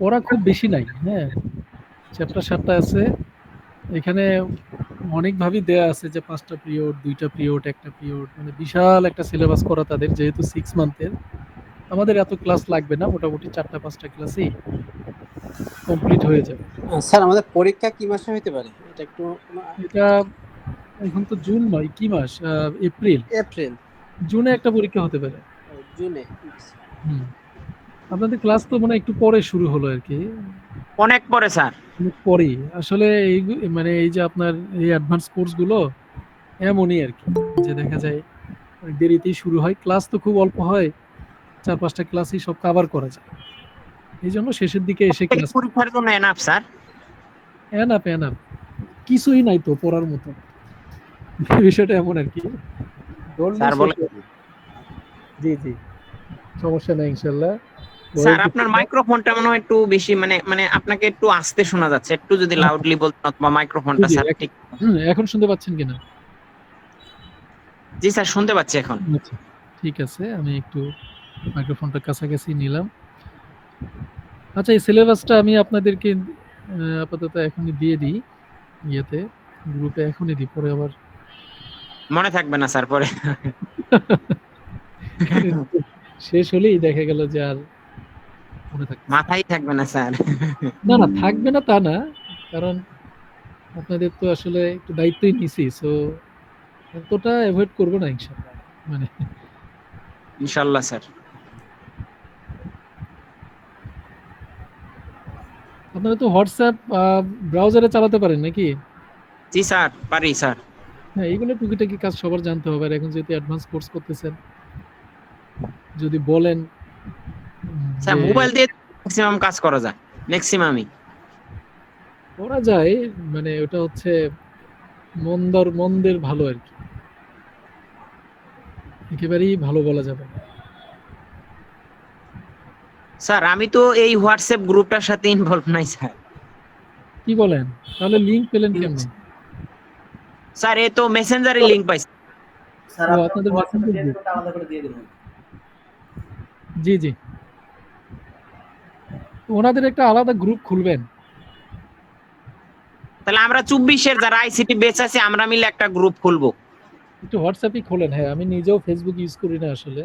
পড়া খুব বেশি নাই, হ্যাঁ, চ্যাপ্টার 7টা আছে। এখানে অনেকভাবেই দেয়া আছে যে 5টা পিরিয়ড, 2টা পিরিয়ড, একটা পিরিয়ড, মানে বিশাল একটা সিলেবাস করা তাদের, যেহেতু 6 মান্থের। আমাদের এত ক্লাস লাগবে না, মোটামুটি 4টা 5টা ক্লাসই কমপ্লিট হয়ে যাবে। স্যার আমাদের পরীক্ষা কি মাসে হইতে পারে এটা একটু? এটা এখন তো জুন নয়, কি মাস, এপ্রিল। এপ্রিল। জুনে একটা পরীক্ষা হতে পারে। জুনে। হুম। আপনাদের ক্লাস তো মানে একটু পরে শুরু হলো আর কি, অনেক পরে স্যার। অনেক পরেই আসলে এই, মানে এই যে আপনার এই অ্যাডভান্স কোর্স গুলো এমনই আর কি, যে দেখা যায় অনেক দেরিতেই শুরু হয়, ক্লাস তো খুব অল্প হয়, 4-5টা ক্লাসই সব কভার করা যায়, এই জন্য শেষের দিকে এসে ক্লাস পরীক্ষার জন্য এনাফ স্যার। এনাফ এনাফ, কিছুই নাই তো পড়ার মতো, বিষয়টা এমন আর কি। স্যার বলেন। জি জি, সমস্যা নাই ইনশাল্লাহ। স্যার আপনার মাইক্রোফোনটা মনে হয় একটু বেশি, মানে আপনাকে একটু আস্তে শোনা যাচ্ছে, একটু যদি লাউডলি বলতেন, অথবা মাইক্রোফোনটা স্যার ঠিক। এখন শুনতে পাচ্ছেন কিনা? জি স্যার, শুনতে পাচ্ছি এখন। আচ্ছা, ঠিক আছে, আমি একটু মাইক্রোফোনটা কাছাকাছি নিলাম। আচ্ছা, এই সিলেবাসটা আমি আপনাদেরকে আপাতত এখনই দিয়ে দিই, ইয়েতে গ্রুপে এখনই দিই, পরে আবার মনে থাকবে না স্যার পরে। শেষ হলেই দেখা গেল যে আর মনে থাকবে মাথায় থাকবে না স্যার। না। না থাকবে না তা না, কারণ আপনাদের তো আসলে একটু দায়িত্বই নিছি, সো এতটা অ্যাভয়েড করবো না ইনশাআল্লাহ, মানে ইনশাআল্লাহ স্যার। আপনারা তো হোয়াটসঅ্যাপ ব্রাউজারে চালাতে পারেন নাকি? জি স্যার, পারি স্যার। হ্যাঁ, এইগুলো টুকিটাকি কাজ সবার জানতে হবে, আর এখন যেহেতু অ্যাডভান্স কোর্স করতেছেন, যদি বলেন স্যার যে মোবাইল দিয়ে ম্যাক্সিমাম কাজ করা যায়, ম্যাক্সিমামই। করা যায়, মানে ওটা হচ্ছে মন্দের ভালো আর কি, একেবারেই ভালো বলা যাবে না। স্যার আমি তো এই হোয়াটসঅ্যাপ গ্রুপটার সাথে ইনভলভ নাই স্যার। কি বলেন? তাহলে লিংক পেলেন কেমনে? স্যার এ তো মেসেঞ্জারে লিংক পাইছি। স্যার ও, আপনার আপনাদের হোয়াটসঅ্যাপে মেসেঞ্জার গ্রুপ? ডেটটা আলাদা করে দিয়ে দিবেন। জি জি, ওনাদের একটা আলাদা গ্রুপ খুলবেন। তাহলে আমরা 24-এর যারা আইসিটি বেচ আছে আমরা মিলে একটা গ্রুপ খুলবো। একটু হোয়াটসঅ্যাপই খোলেন। হ্যাঁ, আমি নিজেও ফেসবুক ইউজ করি না আসলে,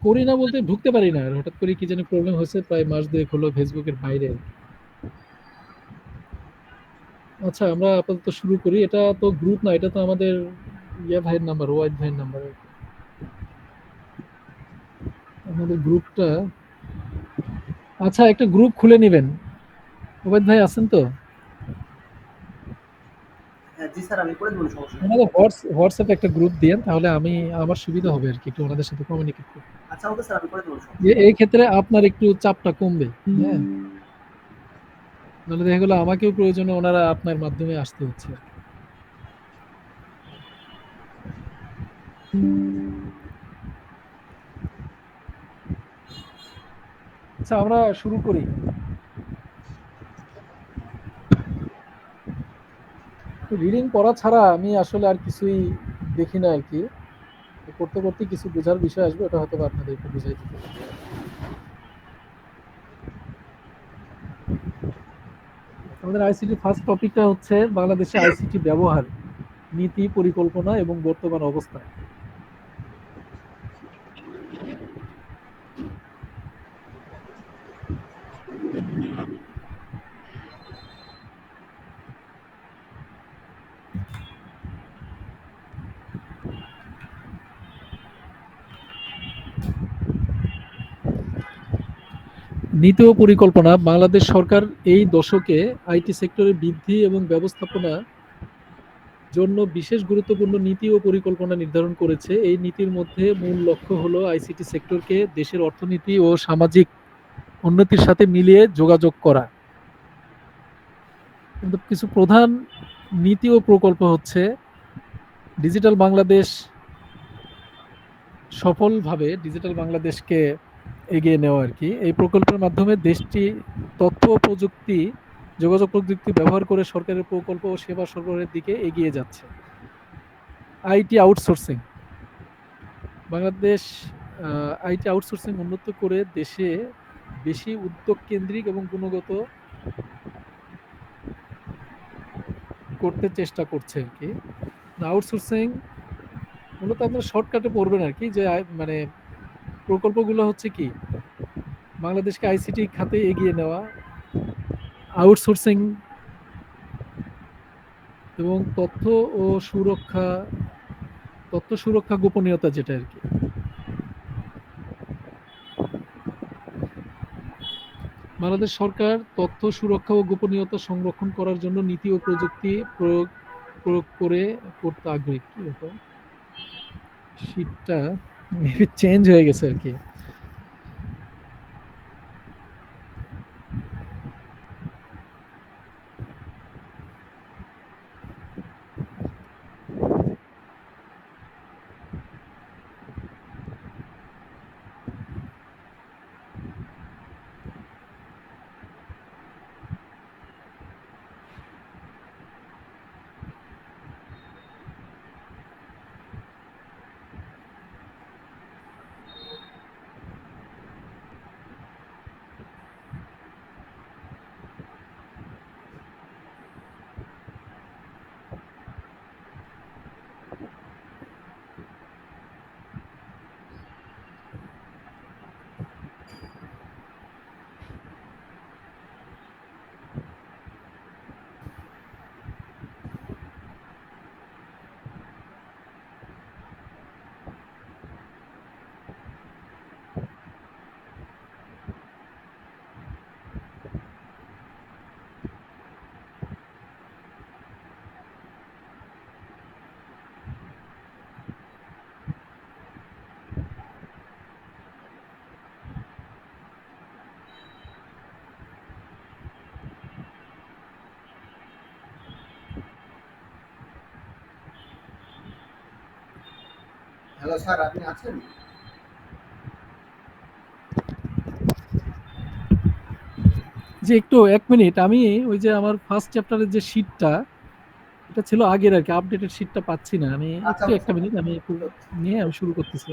করি না বলতে ঢুকতে পারি না, আর হঠাৎ করে কি জানি প্রবলেম হয়েছে, প্রায় মাস 2 হলো ফেসবুকের বাইরে আর কি। আচ্ছা, আমরা আপাতত শুরু করি। এটা তো গ্রুপ না, এটা তো আমাদের ইয়া ভাইয়ের নাম্বার, ওয়াইদ ভাইয়ের নাম্বার। আমাদের গ্রুপটা, আচ্ছা একটা গ্রুপ খুলে নেবেন। ওবায়দ ভাই আছেন তো? জি স্যার, আমি করে দেব, সমস্যা নেই। আমাদের হোয়াটসঅ্যাপে একটা গ্রুপ দিয়েন, তাহলে আমার সুবিধা হবে আর কি, একটু ওনাদের সাথে কমিউনিকেট করতে। আচ্ছা ওকে স্যার, আমি করে দেব। এই ক্ষেত্রে আপনার একটু চাপটা কমবে, হ্যাঁ, নাহলে দেখা গেলো আমাকেও প্রয়োজনে ওনারা আপনার মাধ্যমে আসতে হচ্ছে আর কি। আচ্ছা, আমরা শুরু করি। রিডিং পড়া ছাড়া আমি আসলে আর কিছুই দেখি না আর কি, করতে করতে কিছু বোঝার বিষয় আসবে, ওটা হয়তো আপনাদের একটু বুঝাই দিতে হবে। আমাদের আইসিটি ফার্স্ট টপিকটা হচ্ছে বাংলাদেশে আইসিটি ব্যবহার, নীতি, পরিকল্পনা এবং বর্তমান অবস্থা। নীতি ও পরিকল্পনা। বাংলাদেশ সরকার এই দশকে আইটি সেক্টরের বৃদ্ধি এবং ব্যবস্থাপনা জন্য বিশেষ গুরুত্বপূর্ণ নীতি ও পরিকল্পনা নির্ধারণ করেছে। এই নীতির মধ্যে মূল লক্ষ্য হলো আইসিটি সেক্টরকে দেশের অর্থনীতি ও সামাজিক উন্নতির সাথে মিলিয়ে যোগাযোগ করা। কিন্তু কিছু প্রধান নীতি ও প্রকল্প হচ্ছে ডিজিটাল বাংলাদেশ, সফলভাবে ডিজিটাল বাংলাদেশকে এগিয়ে নেওয়া আর কি। এই প্রকল্পের মাধ্যমে দেশটি তথ্য প্রযুক্তি, যোগাযোগ প্রযুক্তি ব্যবহার করে সরকারের প্রকল্প ও সেবা সরবরাহের দিকে এগিয়ে যাচ্ছে। IT outsourcing. Bangladesh IT outsourcing উন্নত করে দেশে বেশি উদ্যোগ কেন্দ্রিক এবং গুণগত করতে চেষ্টা করছে আর কি। আউটসোর্সিং মূলত আপনার শর্টকাটে পড়বেন আর কি, যে মানে প্রকল্পগুলো হচ্ছে কি বাংলাদেশকে আইসিটি খাতে এগিয়ে নেওয়া, আউটসোর্সিং এবং তথ্য সুরক্ষা গোপনীয়তা যেটা আর কি। বাংলাদেশ সরকার তথ্য সুরক্ষা ও গোপনীয়তা সংরক্ষণ করার জন্য নীতি ও প্রযুক্তি প্রয়োগ করতে আগ্রহী। কি ব্যাপার, শীটটা মেবি চেঞ্জ হয়ে গেছে আর কি। হ্যালো স্যার, আপনি আছেন? যে একটু 1 মিনিট, আমি ওই যে আমার ফার্স্ট চ্যাপ্টারের যে শীটটা এটা ছিল আগের আর কি, আপডেটেড শীটটা পাচ্ছি না আমি। আচ্ছা, একটু 1টা মিনিট আমি একটু নিয়ে আমি শুরু করতেছি।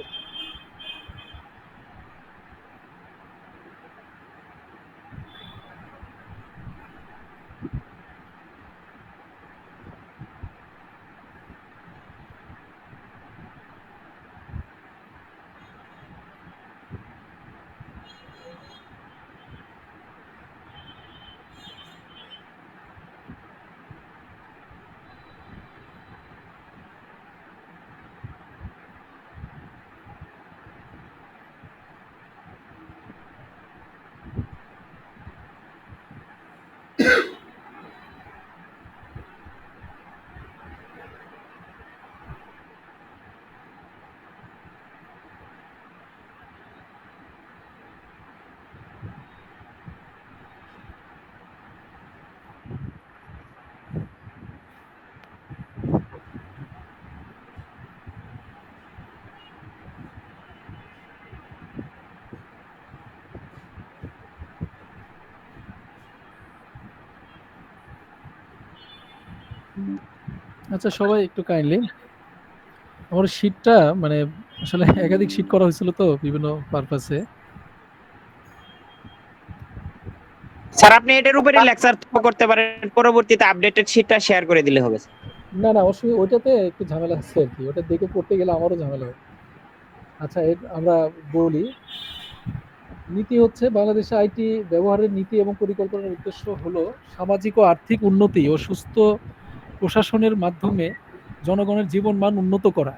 আচ্ছা সবাই একটু কাইন্ডলি, আমার শীটটা মানে আসলে একাধিক শীট করা হয়েছিল তো বিভিন্ন পারপাসে। স্যার আপনি এটার উপরে লেকচার করতে পারেন, পরবর্তীতে আপডেটেড শীটটা শেয়ার করে দিলে হবে। না না অসুবিধা, ওইটাতে একটু ঝামেলা আছে আর কি, ওটা দেখে পড়তে গেলে আমারও ঝামেলা হয়। আচ্ছা আমরা বলি, নীতি হচ্ছে বাংলাদেশে আইটি ব্যবহারের নীতি এবং পরিকল্পনার উদ্দেশ্য হলো সামাজিক ও আর্থিক উন্নতি ও সুস্থ প্রশাসনের মাধ্যমে জনগণের জীবনমান উন্নত করা।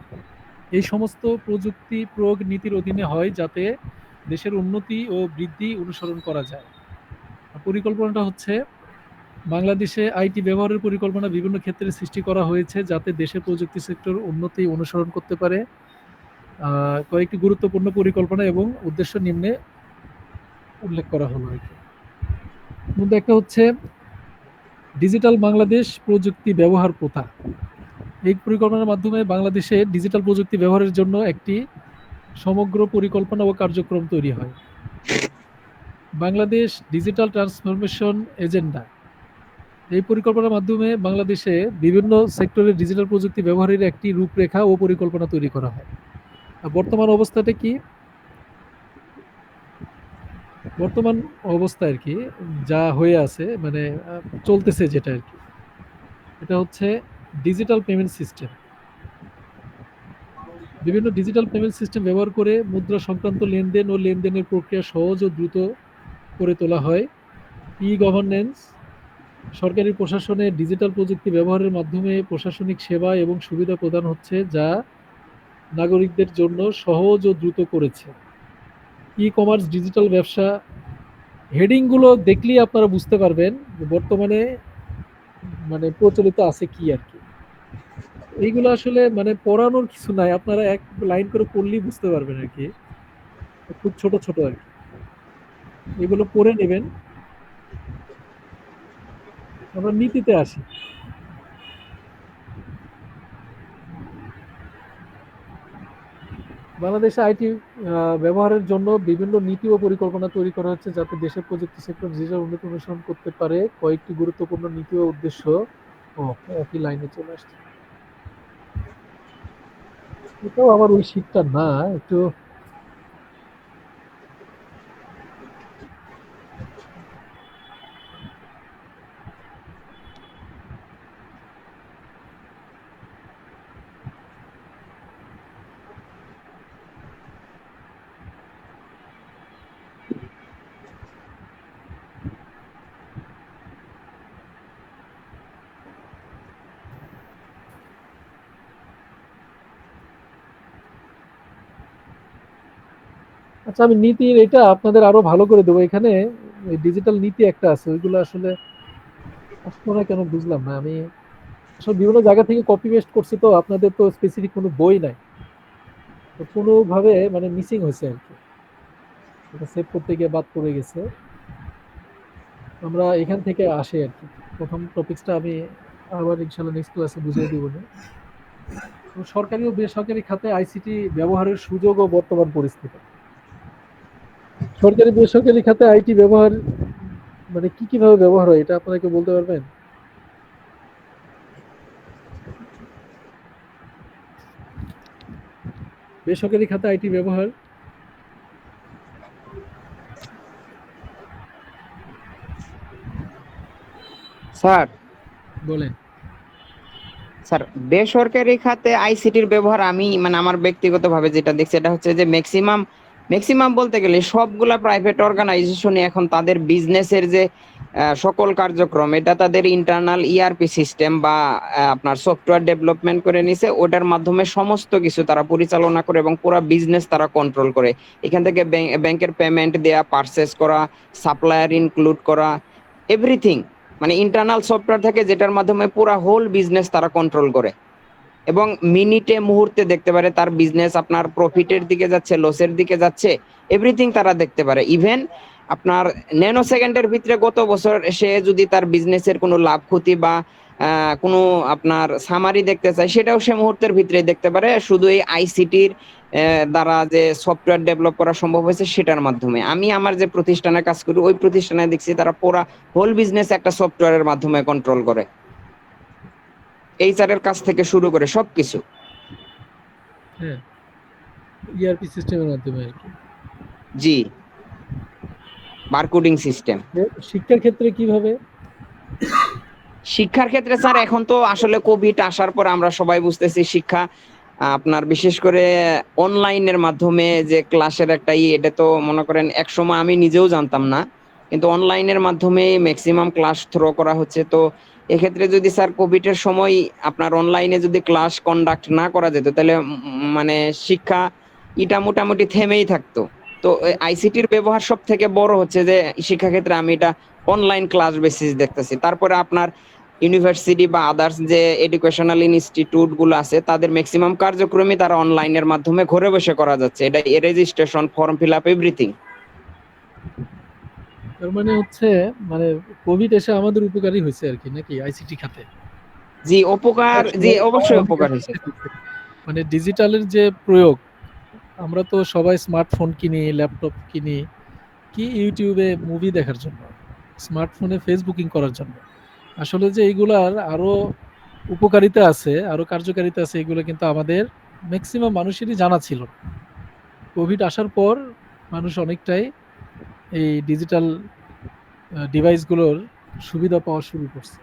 এই সমস্ত প্রযুক্তি প্রয়োগ নীতির অধীনে হয় যাতে দেশের উন্নতি ও বৃদ্ধি অনুসরণ করা যায়। পরিকল্পনাটা হচ্ছে বাংলাদেশে আইটি ব্যবহারের পরিকল্পনা বিভিন্ন ক্ষেত্রে সৃষ্টি করা হয়েছে যাতে দেশের প্রযুক্তি সেক্টর উন্নতি অনুসরণ করতে পারে। কয়েকটি গুরুত্বপূর্ণ পরিকল্পনা এবং উদ্দেশ্য নিম্নে উল্লেখ করা হলো আর কি। মধ্যে একটা হচ্ছে ডিজিটাল বাংলাদেশ প্রযুক্তি ব্যবহার প্রথা। এই পরিকল্পনার মাধ্যমে বাংলাদেশে ডিজিটাল প্রযুক্তি ব্যবহারের জন্য একটি সমগ্র পরিকল্পনা ও কার্যক্রম তৈরি হয়। বাংলাদেশ ডিজিটাল ট্রান্সফরমেশন এজেন্ডা, এই পরিকল্পনার মাধ্যমে বাংলাদেশে বিভিন্ন সেক্টরে ডিজিটাল প্রযুক্তি ব্যবহারের একটি রূপরেখা ও পরিকল্পনা তৈরি করা হয়। বর্তমান অবস্থাটা কি? বর্তমান অবস্থা আর কি, যা হয়ে আছে মানে চলতেছে যেটা আর কি, এটা হচ্ছে ডিজিটাল পেমেন্ট সিস্টেম। বিভিন্ন ডিজিটাল পেমেন্ট সিস্টেম ব্যবহার করে মুদ্রা সংক্রান্ত লেনদেন ও লেনদেনের প্রক্রিয়া সহজ ও দ্রুত করে তোলা হয়। ই গভর্নেন্স, সরকারি প্রশাসনে ডিজিটাল প্রযুক্তি ব্যবহারের মাধ্যমে প্রশাসনিক সেবা এবং সুবিধা প্রদান হচ্ছে, যা নাগরিকদের জন্য সহজ ও দ্রুত করেছে। ই কমার্স, ডিজিটাল ব্যবসা, হেডিং গুলো দেখলেই আপনারা বুঝতে পারবেন যে বর্তমানে মানে প্রচলিত আছে কি আর কি। এইগুলো আসলে মানে পড়ানোর কিছু নাই, আপনারা এক লাইন করে পড়লেই বুঝতে পারবেন আর কি, খুব ছোট ছোট আর কি। এগুলো পড়ে নেবেন। আমরা নীতিতে আসি। বাংলাদেশে আইটি ব্যবহারের জন্য বিভিন্ন নীতি ও পরিকল্পনা তৈরি করা হচ্ছে, যাতে দেশের প্রযুক্তি সেক্টর ডিজিটাল উন্নতি অনুসরণ করতে পারে। কয়েকটি গুরুত্বপূর্ণ নীতি ও উদ্দেশ্য। ও, একই লাইনে চলে আসছে। এটাও আবার ওই শীটটা না, একটু আচ্ছা, আমি নীতির এটা আপনাদের আরো ভালো করে দেবো। এখানে ডিজিটাল নীতি একটা আছে, ওইগুলো আসলে আসলো না কেন বুঝলাম না। আমি আসলে বিভিন্ন জায়গা থেকে কপি পেস্ট করছি, তো আপনাদের তো স্পেসিফিক কোনো বই নাই, তো কোনোভাবে মানে মিসিং হয়েছে আর কি, এটা সেভ করতে গিয়ে বাদ পড়ে গেছে। আমরা এখান থেকে আসি আর কি। প্রথম টপিকসটা আমি আবার ইনশাল্লাহ নেক্সট ক্লাসে বুঝিয়ে দিব না। তো সরকারি ও বেসরকারি খাতে আইসিটি ব্যবহারের সুযোগ ও বর্তমান পরিস্থিতি। সরকারি বেসরকারি খাতে আইটি ব্যবহার মানে কি কিভাবে ব্যবহার হয়, এটা আপনারা কেউ বলতে পারবেন? বেসরকারি খাতে আইটি ব্যবহার স্যার বলেন। স্যার বেসরকারি খাতে আইসিটির ব্যবহার আমি মানে আমার ব্যক্তিগতভাবে যেটা দেখছি এটা হচ্ছে যে ম্যাক্সিমাম ম্যাক্সিমাম বলতে গেলে সবগুলা প্রাইভেট অর্গানাইজেশনই এখন তাদের বিজনেসের যে সকল কার্যক্রম এটা তাদের ইন্টারনাল ইআরপি সিস্টেম বা আপনার সফটওয়্যার ডেভেলপমেন্ট করে নিছে, ওটার মাধ্যমে সমস্ত কিছু তারা পরিচালনা করে এবং পুরো বিজনেস তারা কন্ট্রোল করে। এখান থেকে ব্যাংকের পেমেন্ট দেয়া, পারচেস করা, সাপ্লায়ার ইনক্লুড করা, এভরিথিং মানে ইন্টারনাল সফটওয়্যার থেকে যেটার মাধ্যমে পুরো হোল বিজনেস তারা কন্ট্রোল করে এবং মিনিটে মুহূর্তে দেখতে পারে তার বিজনেস আপনার প্রফিটের দিকে যাচ্ছে, লসের দিকে যাচ্ছে, এভরিথিং তারা দেখতে পারে। ইভেন আপনার ন্যানো সেকেন্ডের ভিতরে গত বছর সে যদি তার বিজনেসের কোনো লাভ ক্ষতি বা কোনো আপনার সামারি দেখতে চায় সেটাও সে মুহূর্তের ভিতরে দেখতে পারে, শুধু এই আইসিটির দ্বারা যে সফটওয়্যার ডেভেলপ করা সম্ভব হয়েছে সেটার মাধ্যমে। আমি আমার যে প্রতিষ্ঠানে কাজ করি ওই প্রতিষ্ঠানে দেখছি তারা পুরা হোল বিজনেস একটা সফটওয়্যারের মাধ্যমে কন্ট্রোল করে, এইচআর এর কাছ থেকে শুরু করে সবকিছু। হ্যাঁ, ইআরপি সিস্টেমের মাধ্যমে আর কি। জি, বারকোডিং সিস্টেম। শিক্ষার ক্ষেত্রে কিভাবে? শিক্ষার ক্ষেত্রে স্যার এখন তো আসলে কোভিড আসার পর আমরা সবাই বুঝতেছি শিক্ষা আপনার বিশেষ করে অনলাইনের মাধ্যমে যে ক্লাসের একটা এটা তো মনে করেন এক সময় আমি নিজেও জানতাম না, কিন্তু অনলাইনের মাধ্যমে ম্যাক্সিমাম ক্লাস থ্রো করা হচ্ছে। তো এক্ষেত্রে যদি স্যার কোভিডের সময় আপনার অনলাইনে যদি ক্লাস কন্ডাক্ট না করা যেত তাহলে মানে শিক্ষা এটা মোটামুটি থেমেই থাকতো। তো আইসিটির ব্যবহার সব থেকে বড় হচ্ছে যে শিক্ষাক্ষেত্রে আমি এটা অনলাইন ক্লাস বেসিস দেখতেছি। তারপরে আপনার ইউনিভার্সিটি বা আদার্স যে এডুকেশনাল ইনস্টিটিউট গুলো আছে তাদের ম্যাক্সিমাম কার্যক্রমই তারা অনলাইনের মাধ্যমে ঘরে বসে করা যাচ্ছে, এটা registration, form fill up, everything. তার মানে হচ্ছে মানে কোভিড এসে আমাদের উপকারী হয়েছে আর কি, নাকি আইসিটি খাতে? জি উপকার, জি অবশ্যই অনেক উপকার হয়েছে। মানে ডিজিটালের যে প্রয়োগ, আমরা তো সবাই স্মার্টফোন কিনি, ল্যাপটপ কিনি, কি ইউটিউবে মুভি দেখার জন্য, স্মার্টফোনে ফেসবুকিং করার জন্য। আসলে যে এইগুলার আরো উপকারিতা আছে, আরো কার্যকারিতা আছে, এগুলো কিন্তু আমাদের ম্যাক্সিমাম মানুষেরই জানা ছিল না। কোভিড আসার পর মানুষ অনেকটাই এই ডিজিটাল ডিভাইসগুলোর সুবিধা পাওয়া শুরু করছে।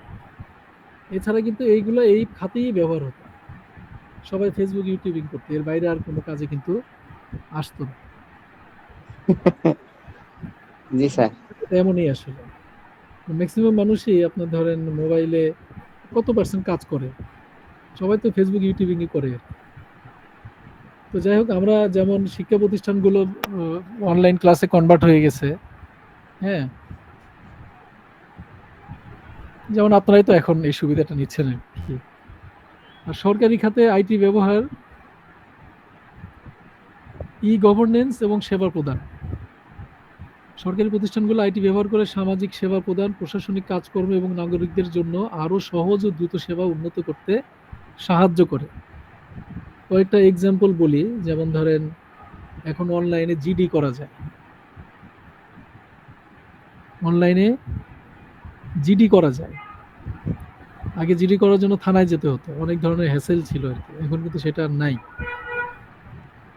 এছাড়া কিন্তু এইগুলো এই খাতেই ব্যবহার হতো, সবাই ফেসবুক ইউটিউবিং করতো, এর বাইরে আর কোনো কাজে কিন্তু আসতো না। জি স্যার। এমনই আসলে ম্যাক্সিমাম মানুষই আপনার ধরেন মোবাইলে কত পার্সেন্ট কাজ করে, সবাই তো ফেসবুক ইউটিউবিং করে। তো যাই হোক, আমরা যেমন শিক্ষা প্রতিষ্ঠানগুলো অনলাইন ক্লাসে কনভার্ট হয়ে গেছে, হ্যাঁ, যেমন আপনারাই তো এখন এই সুবিধাটা নিচ্ছেন আর কি। আর সরকারি খাতে আইটি ব্যবহার, ই গভর্নেন্স এবং সেবা প্রদান। সরকারি প্রতিষ্ঠানগুলো আইটি ব্যবহার করে সামাজিক সেবা প্রদান, প্রশাসনিক কাজকর্ম এবং নাগরিকদের জন্য আরো সহজ ও দ্রুত সেবা উন্নত করতে সাহায্য করে। কয়েকটা এক্সাম্পল বলি, যেমন ধরেন এখন অনলাইনে জিডি করা যায়, অনলাইনে জিডি করা যায়। আগে জিডি করার জন্য থানায় যেতে হতো, অনেক ধরনের হ্যাসেল ছিল আর কি, এখন কিন্তু সেটা আর নাই।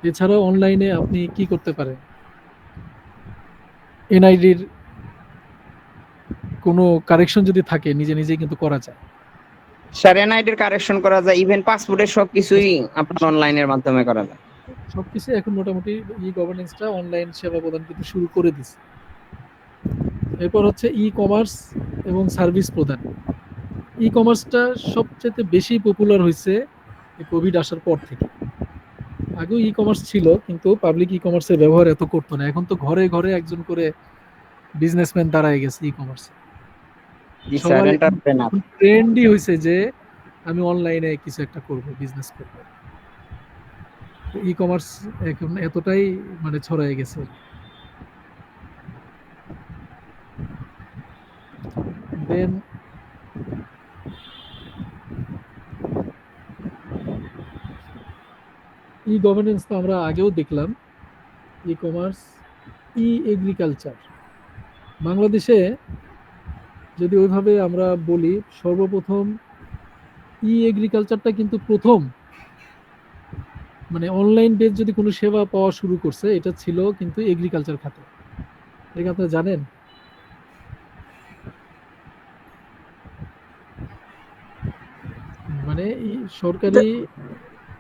এছাড়াও অনলাইনে আপনি কি করতে পারেন, এনআইডির কোনো কারেকশন যদি থাকে নিজে নিজেই কিন্তু করা যায়। স্যার এনআইডির কারেকশন করা যায়, ইভেন পাসপোর্টের সবকিছুই আপনার অনলাইনের মাধ্যমে করা যায়। সবকিছু এখন মোটামুটি ই গভর্নেন্সটা অনলাইন সেবা প্রদান কিন্তু শুরু করে দিচ্ছে। এরপর হচ্ছে ই কমার্স এবং সার্ভিস প্রদান। ই কমার্সটা সবচেয়ে বেশি পপুলার হয়েছে কোভিড আসার পর থেকে। আগেও ই কমার্স ছিল, কিন্তু পাবলিক ই কমার্সের ব্যবহার এত করতো না। এখন তো ঘরে ঘরে একজন করে বিজনেসম্যান দাঁড়ায় গেছে ই কমার্সে। জি স্যার, সবার এন্টারপ্রেনার। ট্রেন্ডই হয়েছে যে আমি অনলাইনে কিছু একটা করব, বিজনেস করব। ই কমার্স এখন এতটাই মানে ছড়ায় গেছে। দেন ই গভর্নেন্স তো আমরা আগেও দেখলাম। ই কমার্স, ই এগ্রিকালচার। বাংলাদেশে যদি ওইভাবে আমরা বলি, সর্বপ্রথম ই এগ্রিকালচারটা কিন্তু প্রথম মানে অনলাইন বেস যদি কোনো সেবা পাওয়া শুরু করছে, এটা ছিল কিন্তু এগ্রিকালচার খাতে। এটা আপনারা জানেন? মানে সরকারি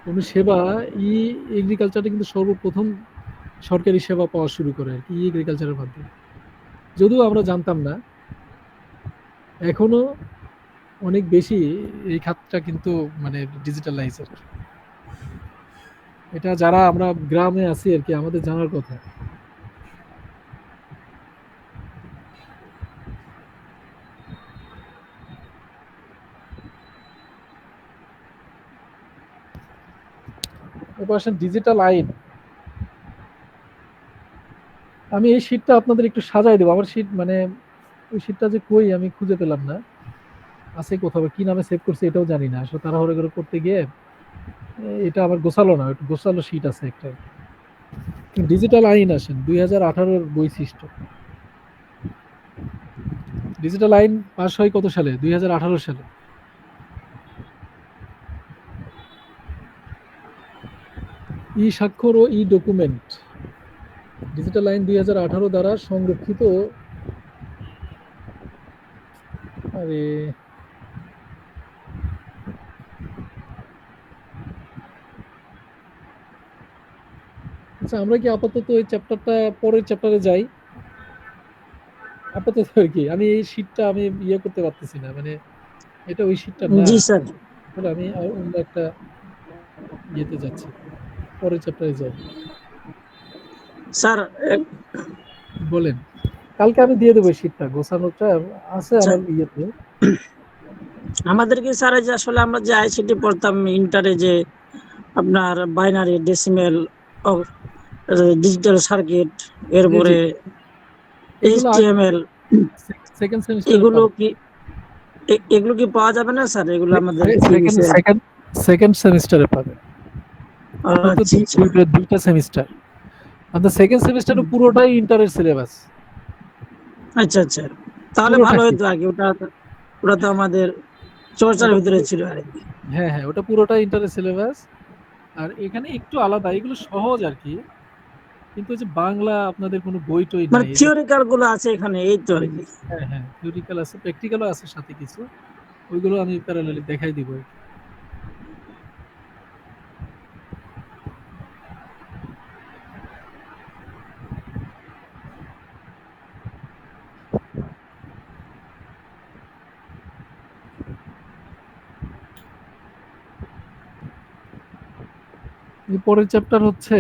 কোনো সেবা, ই এগ্রিকালচারটা কিন্তু সর্বপ্রথম সরকারি সেবা পাওয়া শুরু করে আর কি, ই এগ্রিকালচারের মাধ্যমে। যদিও আমরা জানতাম না, এখনো অনেক বেশি এই খাতটা কিন্তু মানে ডিজিটালাইজ আর কি। এটা যারা আমরা গ্রামে আছি আর কি, আমাদের জানার কথা। এরপর আসেন ডিজিটাল আইন। আমি এই শীটটা আপনাদের একটু সাজাই দেবো। আমার শীট মানে ওই শীটটা যে কই আমি খুঁজে পেলাম না, আছে কোথাও, কি নামে সেভ করছি এটাও জানি না আসলে। তাড়াহুড়ো করে করতে গিয়ে এটা আবার গোছালো না, একটু গোছালো শীট আছে একটা। ডিজিটাল আইন আসেন 2018-র বৈশিষ্ট্য। ডিজিটাল আইন পাস হয় কত সালে? 2018 সালে। ই স্বাক্ষর ও ই ডকুমেন্ট। ডিজিটাল আইন 2018 দ্বারা সংরক্ষিত। আরে আচ্ছা, আমরা কি আপাতত এই চ্যাপ্টারটা পরের চ্যাপ্টারে যাই আপাতত আর কি। আমি এই শীটটা আমি ইয়ে করতে পারতেছি না, মানে এটা ওই শীটটা না। জি স্যার। তাহলে আমি অন্য একটা ইয়েতে যাচ্ছি, পরের চ্যাপ্টারে যাই। স্যার বলেন, কালকে আমি দিয়ে দেবো এই শীটটা, গোছানোটা আছে আমার ইয়েতে। আমাদেরকে স্যার যে আসলে আমরা যে আইসিটি পড়তাম ইন্টারে, যে আপনার বাইনারি, ডেসিমেল, ডিজিটাল সার্কিট, এরপরে এগুলো এইচটিএমএল, সেকেন্ড সেমিস্টারে এগুলো পাবেন। কি এগুলো কি পাওয়া যাবে না স্যার? এগুলো আমাদের সেকেন্ড সেমিস্টারে পাবেন। আপনার তো আচ্ছা আচ্ছা দুইটা সেমিস্টার, আপনার সেকেন্ড সেমিস্টারে পুরোটাই ইন্টারের সিলেবাস। আচ্ছা আচ্ছা, তাহলে ভালো পুরোটাই, হতো। আগে ওটা ওটা তো আমাদের চর্চার ওটা ভিতরে ছিল আর কি। হ্যাঁ ওটা পুরোটাই ইন্টারের সিলেবাস। আর এখানে একটু আলাদা, এগুলো সহজ আর কি। কিন্তু ওই যে বাংলা আপনাদের কোনো বই টই মানে নাই, এই যে থিওরিক্যাল গুলো আছে এখানে, এই তো আর কি। হ্যাঁ হ্যাঁ থিওরিক্যাল আছে, প্র্যাকটিক্যালও আছে সাথে কিছু, ওইগুলো আমি প্যারালালি দেখাই দিব আর কি। এই পরের চ্যাপ্টার হচ্ছে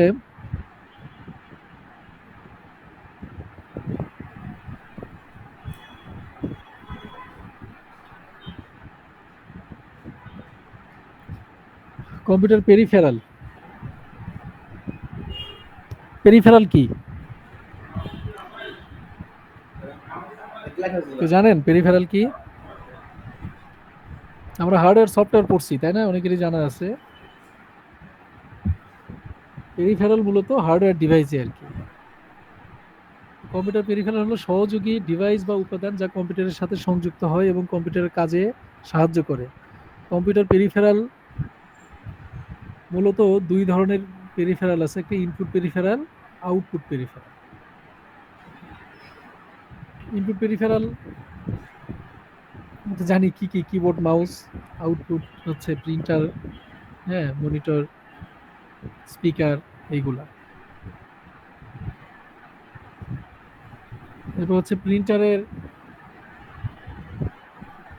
কম্পিউটার পেরিফেরাল। পেরিফেরাল কি তো জানেন? পেরিফেরাল কি? আমরা হার্ডওয়্যার সফটওয়্যার পড়ছি তাই না, অনেকেরই জানা আছে। পেরিফেরাল মূলত হার্ডওয়্যার ডিভাইসে আর কি। কম্পিউটার পেরিফেরাল হলো সহযোগী ডিভাইস বা উপাদান যা কম্পিউটারের সাথে সংযুক্ত হয় এবং কম্পিউটারের কাজে সাহায্য করে। কম্পিউটার পেরিফেরাল মূলত দুই ধরনের পেরিফেরাল আছে, একটা input peripheral, output peripheral. Input peripheral জানি কি কি, কিবোর্ড মাউস। আউটপুট হচ্ছে প্রিন্টার, হ্যাঁ, মনিটর, স্পিকার, এইগুলা। এরপর হচ্ছে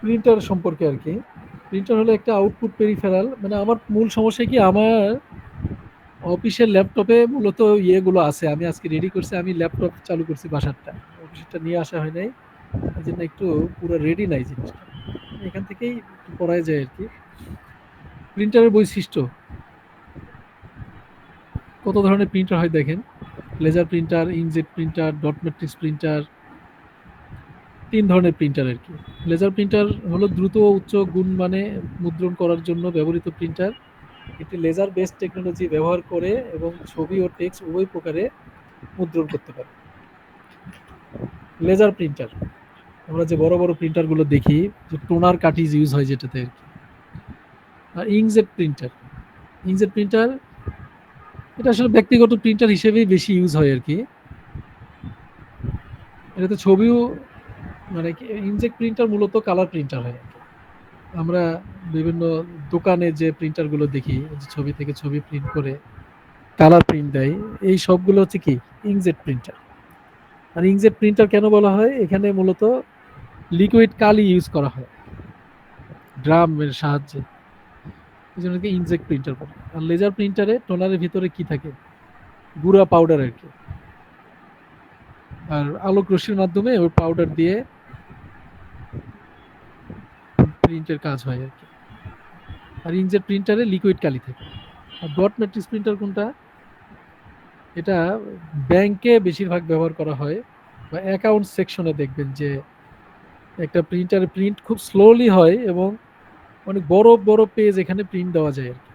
প্রিন্টার সম্পর্কে আর কি। প্রিন্টার হলো একটা আউটপুট পেরিফেরাল। মানে আমার মূল সমস্যা কি, আমার অফিসের ল্যাপটপে মূলত ইয়েগুলো আছে, আমি আজকে রেডি করছি, আমি ল্যাপটপ চালু করছি বাসারটা, অফিসেরটা নিয়ে আসা হয় নাই, এই জন্য একটু পুরো রেডি নাই জিনিসটা, এখান থেকেই একটু পড়ায় যায় আর কি। প্রিন্টারের বৈশিষ্ট্য, কত ধরনের প্রিন্টার হয় দেখেন। Laser printer, inkjet printer, dot matrix printer, তিন ধরনের প্রিন্টার আর কি। লেজার প্রিন্টার হলো দ্রুত ও উচ্চ গুণমানে মুদ্রণ করার জন্য ব্যবহৃত প্রিন্টার। এটি লেজার বেসড টেকনোলজি ব্যবহার করে এবং ছবি ও টেক্সট উভয় প্রকারে মুদ্রণ করতে পারে। লেজার প্রিন্টার, আমরা যে বড় বড় প্রিন্টারগুলো দেখি, যে টোনার কার্ট্রিজ ইউজ হয় যেটাতে আর কি। আর ইঙ্কজেট প্রিন্টার, ইঙ্কজেট প্রিন্টার এটা আসলে ব্যক্তিগত প্রিন্টার হিসেবেই বেশি ইউজ হয় আর কি। এটাতে ছবিও, মানে ইনজেক্ট প্রিন্টার মূলত কালার প্রিন্টার হয় আর কি। আমরা বিভিন্ন দোকানে যে প্রিন্টারগুলো দেখি, যে ছবি থেকে ছবি প্রিন্ট করে কালার প্রিন্ট দেয়, এই সবগুলো হচ্ছে কি ইঙ্কজেট প্রিন্টার। আর ইঙ্কজেট প্রিন্টার কেন বলা হয়, এখানে মূলত লিকুইড কালি ইউজ করা হয় ড্রামের সাহায্যে, এই জন্য ইনজেক্ট প্রিন্টার বলে। আর লেজার প্রিন্টারে টোনারের ভিতরে কি থাকে, গুঁড়া পাউডার আর কি, আর আলোক রশ্মির মাধ্যমে ওই পাউডার দিয়ে প্রিন্টের কাজ হয় আর কি। আর ইঙ্কজেট প্রিন্টারে লিকুইড কালি থাকে। আর ডট ম্যাট্রিক্স প্রিন্টার কোনটা, এটা ব্যাংকে বেশিরভাগ ব্যবহার করা হয়, বা অ্যাকাউন্ট সেকশনে দেখবেন যে একটা প্রিন্টারে প্রিন্ট খুব স্লোলি হয় এবং অনেক বড় বড় পেজ এখানে প্রিন্ট দেওয়া যায় আর কি।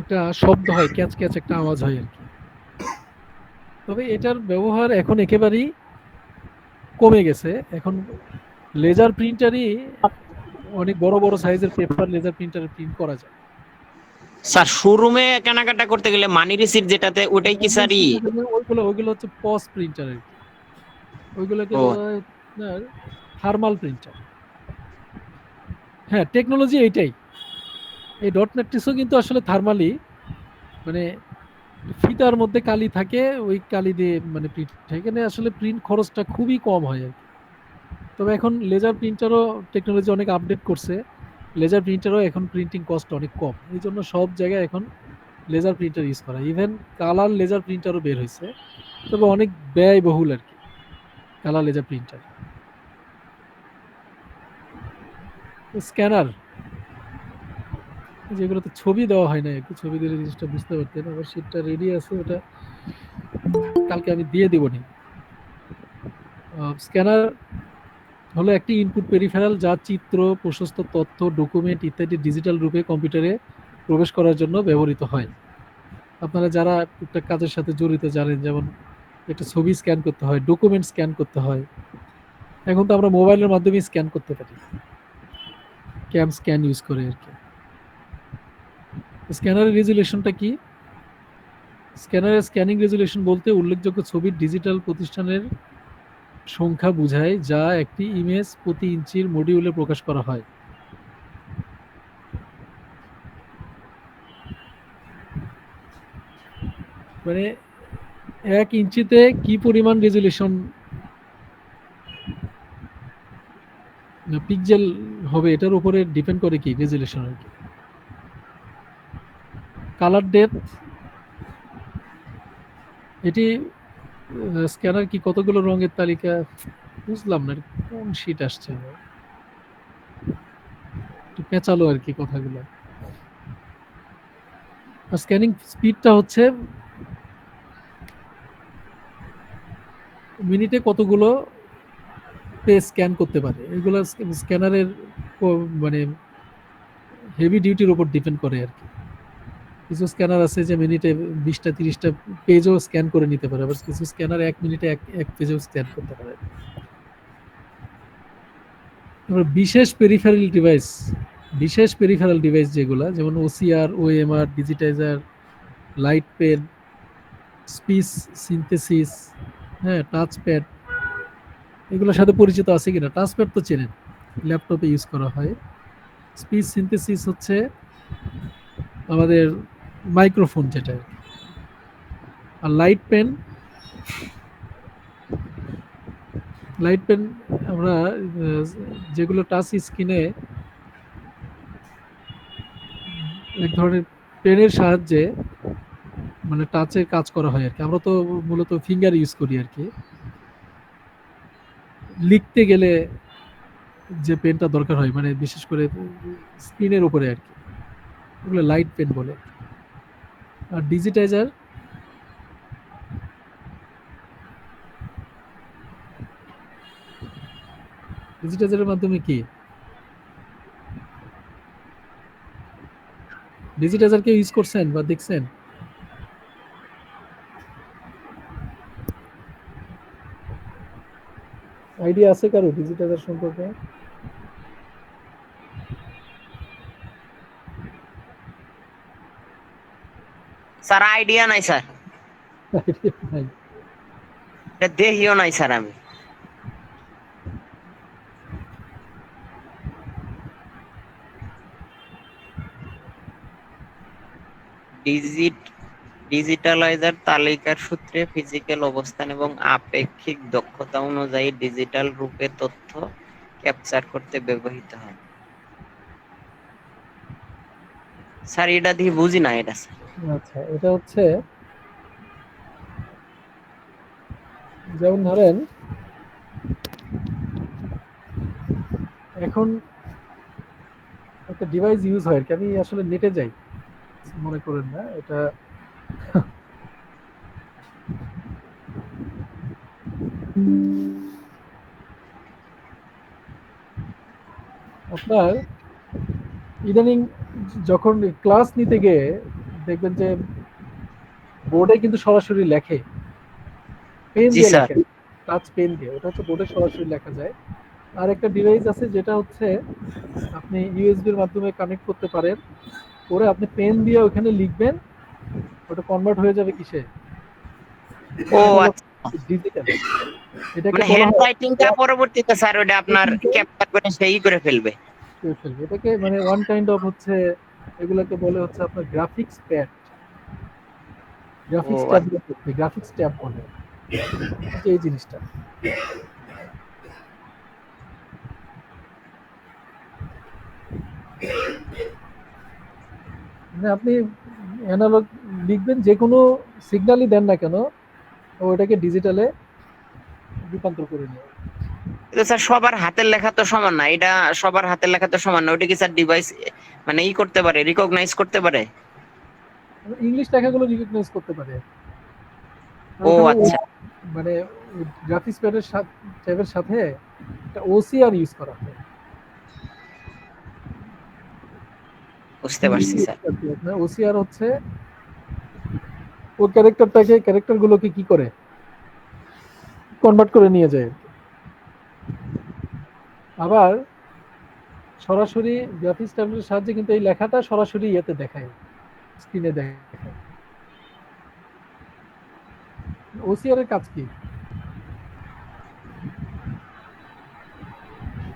একটা শব্দ হয়, ক্যাচ ক্যাচ একটা আওয়াজ হয় আর কি। তবে এটার ব্যবহার এখন একেবারেই কমে গেছে। এখন লেজার প্রিন্টারই অনেক বড় বড় সাইজের পেপার লেজার প্রিন্টারে প্রিন্ট করা যায়। স্যার শোরুমে কেনাকাটা করতে গেলে মানি রিসিট যেটাতে, ওটাই কি স্যার ওইগুলো হচ্ছে পস প্রিন্টার আর কি, ওইগুলোকে ও বলা হয় আপনার থার্মাল প্রিন্টার। হ্যাঁ, টেকনোলজি এইটাই। এই ডট ম্যাট্রিক্সও কিন্তু আসলে থার্মালি, মানে ফিতার মধ্যে কালি থাকে, ওই কালি দিয়ে মানে প্রিন্ট, এখানে আসলে প্রিন্ট খরচটা খুবই কম হয় আর কি। তবে এখন লেজার প্রিন্টারও টেকনোলজি অনেক আপডেট করছে, লেজার প্রিন্টারও এখন প্রিন্টিং কস্ট অনেক কম, এই জন্য সব জায়গায় এখন লেজার প্রিন্টার ইউজ করা, ইভেন কালার লেজার প্রিন্টারও বের হয়েছে, তবে অনেক ব্যয়বহুল আর কি কালার লেজার প্রিন্টার। স্ক্যানার, যেগুলোতে ছবি দেওয়া হয় না, একটু ছবি দিলে জিনিসটা বুঝতে পারতেন, আমার শীটটা রেডি আছে, ওটা কালকে আমি দিয়ে দেবো নি। স্ক্যানার হলো একটি ইনপুট পেরিফেরাল যা চিত্র, প্রশস্ত তথ্য, ডকুমেন্ট ইত্যাদি ডিজিটাল রূপে কম্পিউটারে প্রবেশ করার জন্য ব্যবহৃত হয়। আপনারা যারা টুকটাক কাজের সাথে জড়িত জানেন, যেমন একটা ছবি স্ক্যান করতে হয়, ডকুমেন্ট স্ক্যান করতে হয়, এখন তো আমরা মোবাইলের মাধ্যমে স্ক্যান করতে পারি, ক্যাম স্ক্যান ইউজ করে আর কি। স্ক্যানারের রেজুলেশনটা কি, স্ক্যানারের স্ক্যানিং রেজুলেশন বলতে উল্লেখযোগ্য ছবির ডিজিটাল প্রতিষ্ঠানের সংখ্যা বোঝায় যা একটি ইমেজ প্রতি ইঞ্চির মডিউলে প্রকাশ করা হয়। মানে 1 ইঞ্চিতে কি পরিমাণ রেজুলেশন পিক্সেল হবে এটার উপরে ডিপেন্ড করে কি রেজুলেশন আর কি। কালার ডেপথ, এটি স্ক্যানার কি কতগুলো রঙের তালিকা, বুঝলাম না কোন শীট আসছে, একটু পেঁচালো আর কি কথাগুলো। আর স্ক্যানিং স্পিডটা হচ্ছে মিনিটে কতগুলো পেজ স্ক্যান করতে পারে, এগুলো স্ক্যানারের মানে হেভি ডিউটির উপর ডিপেন্ড করে আর কি। কিছু স্ক্যানার আছে যে মিনিটে 20টা 30টা পেজও স্ক্যান করে নিতে পারে, আবার কিছু স্ক্যানার 1 মিনিটে এক পেজও স্ক্যান করতে পারে। এবার বিশেষ পেরিফেরাল ডিভাইস যেগুলো, যেমন OCR, OMR, digitizer, light pen, speech synthesis, হ্যাঁ, টাচ প্যাড, এগুলোর সাথে পরিচিত আছে কিনা? টাচ প্যাড তো চেনেন, ল্যাপটপে ইউজ করা হয়। স্পিচ সিনথেসিস হচ্ছে আমাদের মাইক্রোফোন যেটা, আর লাইট পেন আমরা যেগুলো টাচ স্ক্রিনে এক ধরনের পেনের সাহায্যে মানে টাচের কাজ করা হয় আর কি। আমরা তো মূলত ফিঙ্গার ইউজ করি আর কি, লিখতে গেলে যে পেনটা দরকার হয়, মানে বিশেষ করে স্ক্রিনের উপরে আর কি, ওগুলো লাইট পেন বলে। আর ডিজিটাইজারের মাধ্যমে কি, ডিজিটাইজার কেউ ইউজ করছেন বা দেখছেন? আইডিয়া আছে কারো ডিজিটাইজার সম্পর্কে? স্যার আইডিয়া নাই স্যার, নাই। এটা দেখিও নাই স্যার আমি। ডিজিটালাইজার তালিকার সূত্রে ফিজিক্যাল অবস্থান এবং আপেক্ষিক দক্ষতা অনুযায়ী ডিজিটাল রূপে তথ্য ক্যাপচার করতে ব্যবহৃত হয়। স্যার এটা দিয়ে বুঝি না এটা স্যার। আচ্ছা, এটা হচ্ছে যেমন ধরেন এখন একটা ডিভাইস ইউজ হয় আর কি, আমি আসলে নেটে যাই, মনে করেন না এটা। আপনার ইদানিং যখন ক্লাস নিতে গিয়ে দেখবেন যে বোর্ডে কিন্তু সরাসরি লেখে, পেন জি দিয়ে স্যার। লেখে, টাচ পেন দিয়ে, ওটা হচ্ছে বোর্ডে সরাসরি লেখা যায়। আর একটা ডিভাইস আছে যেটা হচ্ছে আপনি ইউএসবির মাধ্যমে কানেক্ট করতে পারেন, করে আপনি পেন দিয়ে ওখানে লিখবেন, ওটা কনভার্ট হয়ে যাবে কিসে, ও অ্যানালগ আচ্ছা, ডিজিটাল। এটাকে মানে বলা হ্যান্ড হয় রাইটিংটা পরবর্তীতে স্যার ওটা আপনার ক্যাপচার করে সেই করে ফেলবে। এটাকে মানে ওয়ান কাইন্ড অফ হচ্ছে, এগুলোকে বলে হচ্ছে আপনার গ্রাফিক্স প্যাড, ও গ্রাফিক্স আচ্ছা। ট্যাব, গ্রাফিক্স ট্যাব বলে এই জিনিসটা। মানে আপনি অ্যানালগ লিখবেন, যে কোনো সিগন্যালই দেন না কেন ওটাকে ডিজিটালে রূপান্তর করে নেয়। কিন্তু স্যার সবার হাতের লেখা তো সমান না, এটা সবার হাতের লেখা তো সমান না, ওটা কি স্যার ডিভাইস মানে ই করতে পারে, রিকগনাইজ করতে পারে? ইংলিশ লেখাগুলো রিকগনাইজ করতে পারে। আর ও ওখানে আচ্ছা, মানে গ্রাফিক্স প্যাডের ট্যাবের সাথে একটা ওসিআর ইউজ করা হয়। বুঝতে পারছি স্যার। আপনার ওসিআর হচ্ছে ও ক্যারেক্টারগুলোকে কি করে কনভার্ট করে নিয়ে যায়। আবার সরাসরি গ্রাফিক্স ট্যাবের সাহায্যে কিন্তু এই লেখাটা সরাসরি ইয়েতে দেখায়, স্ক্রিনে দেখায়। ওসিআর এর কাজ কি?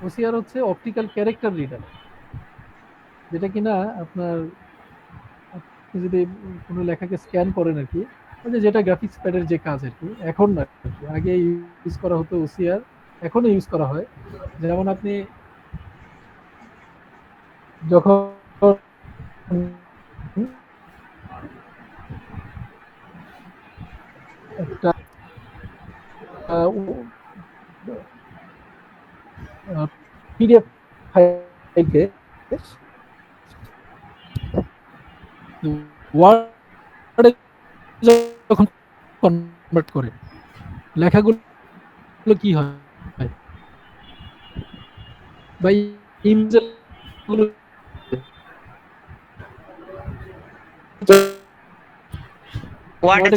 ওসিআর হচ্ছে অপটিক্যাল ক্যারেক্টার রিডার, যেটা কিনা আপনার আপনি যদি কোনো লেখাকে স্ক্যান করেন আর কি, ওই যে যেটা গ্রাফিক্স প্যাডের যে কাজ আর কি, এখন না আর কি, আগে ইউজ করা হতো ওসিআর, এখনো ইউজ করা হয়। যেমন আপনি যখন একটা পিডিএফ ফাইলকে ওয়ার্ডে যখন কনভার্ট করে, লেখাগুলো কি হয় বা ইমেজগুলো ওয়ার্ডে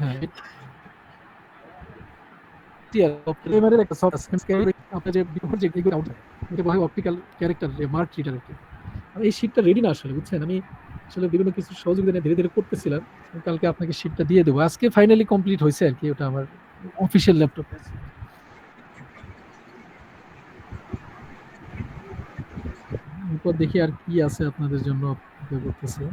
হ্যাঁ, এবারের একটা সফটওয়্যার আপনার যে বিপরীত যে এগুলো আউট হয়, এটা বলা হয় অপটিক্যাল ক্যারেক্টার মার্ক রিডার আর কি। আর এই শীটটা রেডি না আসলে, বুঝছেন, আমি আসলে বিভিন্ন কিছু সহযোগিতা নিয়ে ধীরে ধীরে করতেছিলাম। কালকে আপনাকে শীটটা দিয়ে দেবো, আজকে ফাইনালি কমপ্লিট হয়েছে আর কি, ওটা আমার অফিসিয়াল ল্যাপটপে। এরপর দেখি আর কি আছে আপনাদের জন্য অপেক্ষা করতেছে।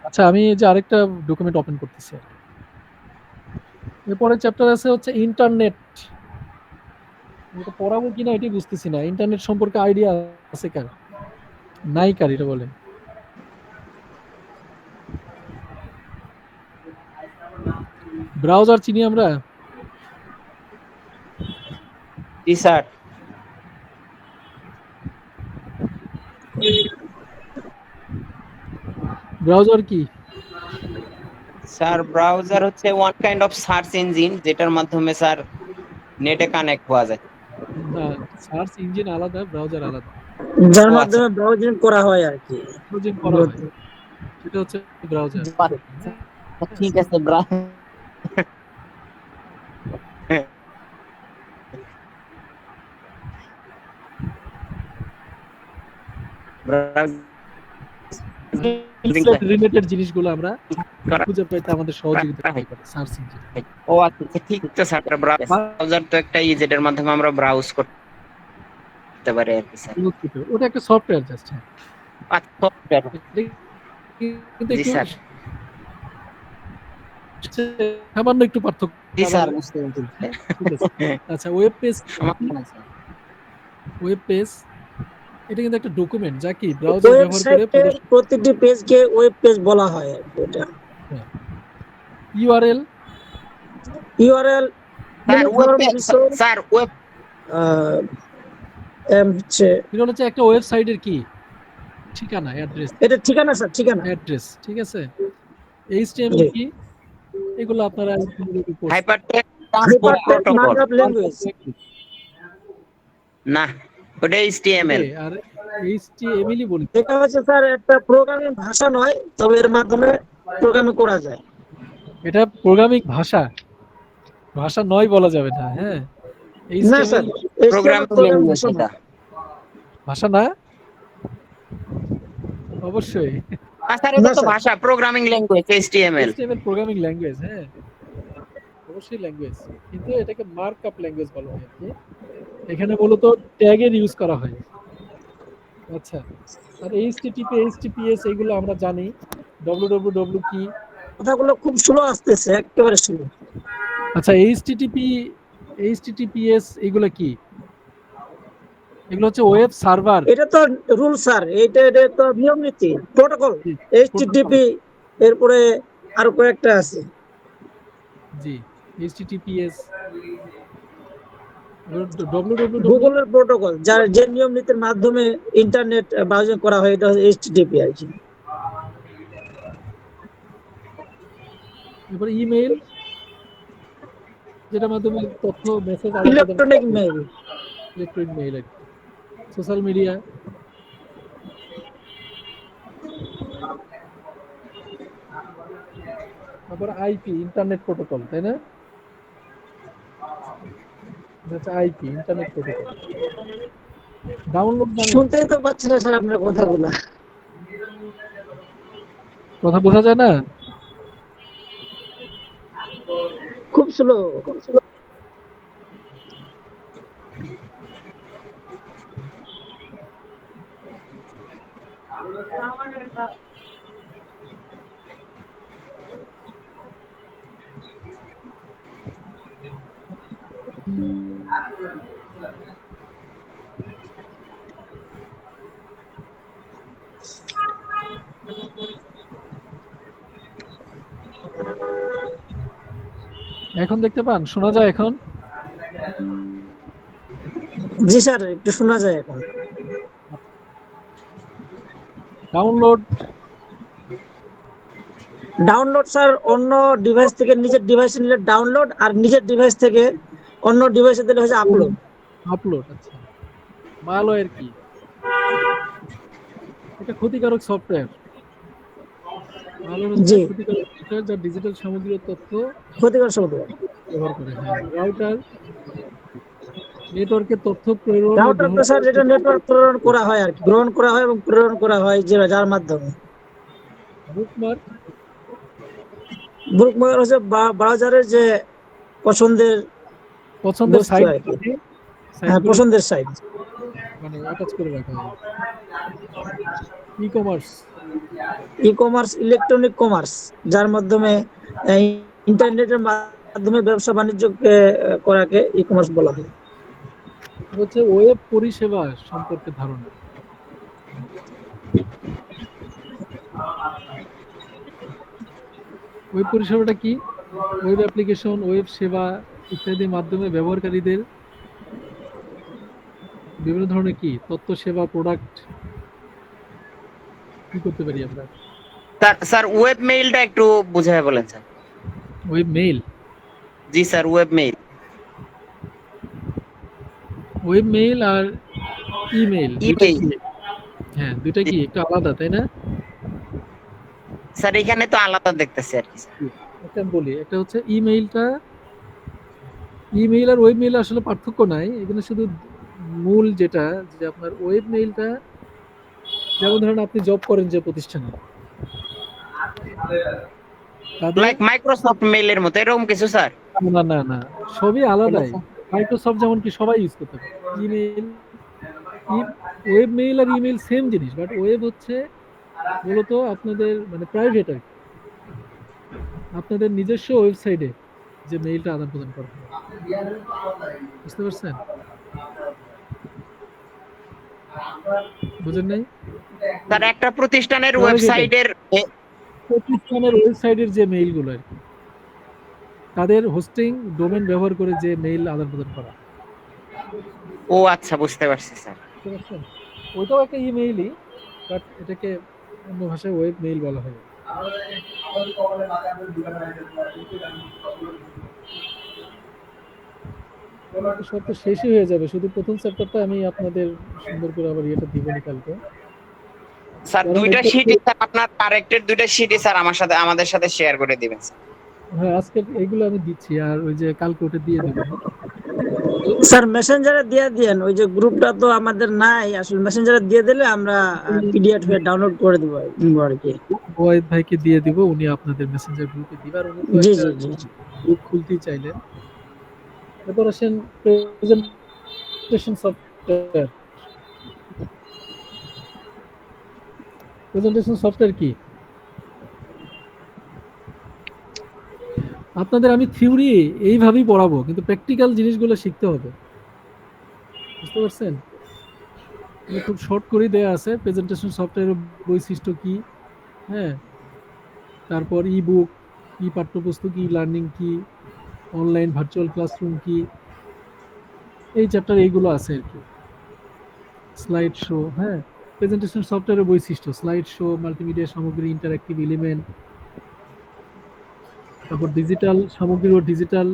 আচ্ছা, আমি এই যে আরেকটা ডকুমেন্ট ওপেন করতেছি আর কি। এরপরে চ্যাপ্টার আছে হচ্ছে ইন্টারনেট। এটা পড়াবো কিনা এটাই বুঝতেছি না। ইন্টারনেট সম্পর্কে আইডিয়া আছে কার? নাই কার, এটা বলেন। ব্রাউজার চিনি আমরা? জি স্যার। ব্রাউজার কি? স্যার ব্রাউজার হচ্ছে one kind of search engine, যেটার মাধ্যমে স্যার নেটে কানেক্ট হওয়া যায়। না, সার্চ ইঞ্জিন আলাদা, ব্রাউজার আলাদা। যার ও আচ্ছা। মাধ্যমে ব্রাউজিং করা হয় আর কি। ব্রাউজিং করা হয়, সেটা হচ্ছে ব্রাউজার। ঠিক আছে রিলেটেড জিনিসগুলো আমরা খুঁজে পাইতে আমাদের সহযোগিতা করতে পারে সার্চ ইঞ্জিন। ও আচ্ছা, ঠিক আছে স্যার। ব্রাউজার তো একটা যেটার মাধ্যমে আমরা ব্রাউজ করতে পারি আর কি স্যার। ওটা একটা সফটওয়্যার জাস্ট। সফটওয়্যার। কিন্তু জি একটু স্যার। সামান্য একটু পার্থক্য। জি স্যার, বুঝতে পেরেছি। আচ্ছা, ওয়েব পেজ, সমস্যা নাই স্যার। ওয়েব পেজ এটা কিন্তু একটা ডকুমেন্ট যা কি ব্রাউজার ব্যবহার করে ওয়েবসাইটের প্রতিটি পেজকে ওয়েব পেজ বলা হয় আর কি। এটা URL. URL sir web page, sir web হচ্ছে এটা হচ্ছে একটা ওয়েবসাইটের কি ঠিকানা, অ্যাড্রেস। এটা ঠিকানা স্যার, ঠিকানা, অ্যাড্রেস, ঠিক আছে। এইচটিএমএল কি? এগুলো আপনারা hypertext transport protocol. Markup language না, ওটা এইচটিএমএল। আর এইচটিএমএল ই বলি। এটা হচ্ছে স্যার একটা প্রোগ্রামিং ভাষা নয়, তবে এর মাধ্যমে প্রোগ্রামিং করা যায়। এটা প্রোগ্রামিং ভাষা, ভাষা নয় বলা যাবে না। হ্যাঁ, না স্যার, প্রোগ্রামিং ল্যাঙ্গুয়েজ এটা। ভাষা না, অবশ্যই স্যার এটা তো ভাষা, programming language HTML. HTML programming language, হ্যাঁ অবশ্যই ল্যাঙ্গুয়েজ, কিন্তু এটাকে মার্কআপ ল্যাঙ্গুয়েজ বলা হয় আর কি। এখানে মূলত ট্যাগের ইউজ করা হয়। আচ্ছা, আর এইচটিটিপি, এইচটিটিপিএস এগুলো আমরা জানি। ডব্লিউডব্লিউডব্লিউ কি? কথাগুলো খুব স্লো আসতেছে, একেবারে স্লো। আচ্ছা, এইচটিটিপি, এইচটিটিপিএস এগুলো কি? এগুলো হচ্ছে ওয়েব সার্ভার। এটা তো রুল স্যার, এটা তো নিয়ম নীতি, প্রোটোকল। এইচটিটিপি এরপরে আরো কয়েকটা আছে। জি, এইচটিটিপিএস, ডব্লিউডব্লিউডব্লিউ গুগলের প্রোটোকল, যার যে নিয়ম নীতির মাধ্যমে ইন্টারনেট ব্রাউজিং করা হয়, এটা হচ্ছে এইচটিটিপি আর কি। এরপর ইমেইল, যেটার মাধ্যমে তথ্য message electronic mail. Electronic mail আর কি। সোশ্যাল মিডিয়া, তারপর আইপি, ইন্টারনেট প্রোটোকল, তাই না? আচ্ছা, আইপি, ইন্টারনেট প্রোটোকল। ডাউনলোড মানে শুনতেই তো পাচ্ছি না স্যার আপনার কথাগুলো। কথা বোঝা যায় না? খুব স্লো। এখন দেখতে পান? শোনা যায় এখন? জি স্যার, একটু শোনা যায় এখন। ডাউনলোড, ডাউনলোড স্যার অন্য ডিভাইস থেকে নিজের ডিভাইসে নিলে ডাউনলোড, আর নিজের ডিভাইস থেকে অন্য ডিভাইসে দিলে হচ্ছে আপলোড। আপলোড। আচ্ছা, মালওয়্যার কি? এটা ক্ষতিকারক সফটওয়্যার। মালওয়্যার হচ্ছে জি, ক্ষতিকারক সফটওয়্যার যা ডিজিটাল সামগ্রী ও তথ্য ক্ষতিকর সফটওয়্যার। ব্যবহার করে। হ্যাঁ, রাউটার, নেটওয়ার্কে তথ্য প্রেরণ ও রাউটার গ্রহণ তো স্যার করার যেটা নেটওয়ার্ক প্রেরণ করা হয় আর কি, গ্রহণ করা হয় এবং প্রেরণ করা হয় যার মাধ্যমে। বুকমার্ক, বুকমার্ক হচ্ছে ব্রাউজারের যে পছন্দের পছন্দের বস্তু সাইট, আর কি। হ্যাঁ, সাইটগুলো পছন্দের সাইট। মানে অ্যাটাচ করে রাখা হয়। E commerce, e commerce, electronic commerce, যার মাধ্যমে ইন্টারনেটের মাধ্যমে ব্যবসা বাণিজ্যকে করাকে ই কমার্স বলা হয়। হচ্ছে ওয়েব পরিষেবা সম্পর্কে ধারণা। ওয়েব পরিষেবাটা কি? ওয়েব অ্যাপ্লিকেশন, ওয়েব সেবা ইত্যাদির মাধ্যমে ব্যবহারকারীদের বিভিন্ন ধরনের কি তথ্য, সেবা, প্রোডাক্ট কি করতে পারি আমরা? স্যার ওয়েব মেইলটা একটু বুঝায় বলেন স্যার। ওয়েব মেইল, জি sir, web mail. Web mail আর ইমেইল দুইটা ইমেইল। কি? হ্যাঁ, দুইটা কি একটু আলাদা, তাই না? স্যার এখানে তো আলাদা দেখতেছি আর কি স্যার। একটা আমি বলি, একটা হচ্ছে ইমেইলটা, ইমেইল আর ওয়েব মেইল আসলে পার্থক্য নাই এখানে, শুধু মূল যেটা, যে আপনার ওয়েব মেইলটা, যেমন ধরেন আপনি জব করেন যে প্রতিষ্ঠানে, তাদের, লাইক মাইক্রোসফট মেইলের মতো এরকম কিছু স্যার? না না না, সবই আলাদাই। মাইক্রোসফট যেমন কি সবাই ইউজ করতে পারে ইমেইল। ওয়েব মেইল আর ইমেইল সেম জিনিস, বাট ওয়েব হচ্ছে মূলত আপনাদের মানে প্রাইভেট আর কি, আপনাদের নিজস্ব ওয়েবসাইটে যে মেইলটা আদান প্রদান করা হয়। বুঝতে পারছেন? বুঝেন নাই? স্যার একটা প্রতিষ্ঠানের প্রাইভেট ওয়েবসাইটের প্রতিষ্ঠানের ওয়েবসাইটের যে মেইলগুলো আর কি, তাদের হোস্টিং ডোমেন ব্যবহার করে যে মেইল আদান প্রদান করা। ও আচ্ছা, বুঝতে পারছি স্যার। বুঝতে পারছেন? ওইটাও একটা ইমেইলই, বাট এটাকে অন্য ভাষায় ওয়েব মেইল বলা হয়। তো সব তো শেষই হয়ে যাবে, শুধু প্রথম চ্যাপ্টারটা আমি আপনাদের সুন্দর করে আবার ইয়েটা দিবনি কালকে, স্যার কারণ দুইটা এটা, শীটই স্যার, আপনার কারেক্টেড দুইটা শীটই স্যার আমাদের সাথে শেয়ার করে দিবেন স্যার। হ্যাঁ আজকে এইগুলো আমি দিচ্ছি, আর ওই যে কালকে ওটা দিয়ে দেবো। স্যার মেসেঞ্জারে দিয়ে দিয়েন, ওই যে গ্রুপটা তো আমাদের নাই আসলে, মেসেঞ্জারে দিয়ে দিলে আমরা পিডিএফ ডাউনলোড করে দেবো আর কি। ওয়াহিদ ভাইকে দিয়ে দিব, উনি আপনাদের মেসেঞ্জার গ্রুপে দিবে, আর উনি তো জি একটা জি জি। গ্রুপ খুলতেই চাইলেন। এরপর আসেন প্রেজেন্টেশন সফটওয়্যার। প্রেজেন্টেশন সফটওয়্যার কি? আপনাদের আমি থিওরি এইভাবেই পড়াবো, কিন্তু প্র্যাকটিক্যাল জিনিসগুলো শিখতে হবে। বুঝতে পারছেন? খুব শর্ট করেই দেয়া আছে প্রেজেন্টেশন সফটওয়্যারের বৈশিষ্ট্য কি, হ্যাঁ, তারপর ই বুক, ই পাঠ্যপুস্তক, ই লার্নিং কি, অনলাইন ভার্চুয়াল ক্লাসরুম কি, এই চ্যাপ্টার এইগুলো আছে আর কি। স্লাইড শো, হ্যাঁ, প্রেজেন্টেশন সফটওয়্যারের বৈশিষ্ট্য, স্লাইড শো, মাল্টিমিডিয়া সামগ্রী, ইন্টারঅ্যাক্টিভ এলিমেন্ট, তারপর ডিজিটাল সামগ্রী ও ডিজিটাল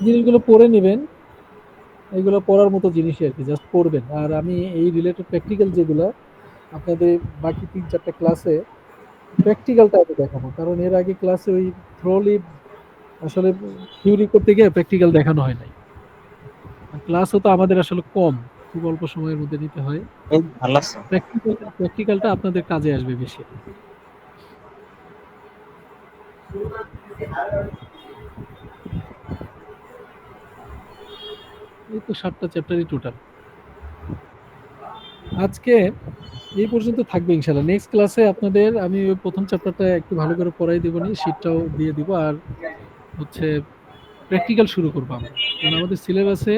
জিনিসগুলো পড়ে নেবেন, এইগুলো পড়ার মতো জিনিসই আর কি, জাস্ট পড়বেন। আর আমি এই রিলেটেড প্র্যাকটিক্যাল যেগুলো আপনাদের বাকি 3-4টা ক্লাসে প্র্যাকটিক্যালটা আগে দেখাবো, কারণ এর আগে ক্লাসে ওই থ্রোলি আসলে থিওরি করতে গিয়ে প্র্যাকটিক্যাল দেখানো হয় নাই। আর ক্লাসও তো আমাদের আসলে কম, খুব অল্প সময়ের মধ্যে নিতে হয়। এই ভালো আছে। প্র্যাকটিক্যালটা আপনাদের কাজে আসবে বেশি। এই তো 7টা চ্যাপ্টারই টোটাল। আজকে এই পর্যন্ত থাকবে ইনশাল্লাহ। নেক্সট ক্লাসে আপনাদের আমি ওই প্রথম চ্যাপ্টারটা একটু ভালো করে পড়াই দেবো, নি শীটটাও দিয়ে দিব, আর হচ্ছে প্র্যাকটিক্যাল শুরু করবো আমরা। কারণ আমাদের সিলেবাসে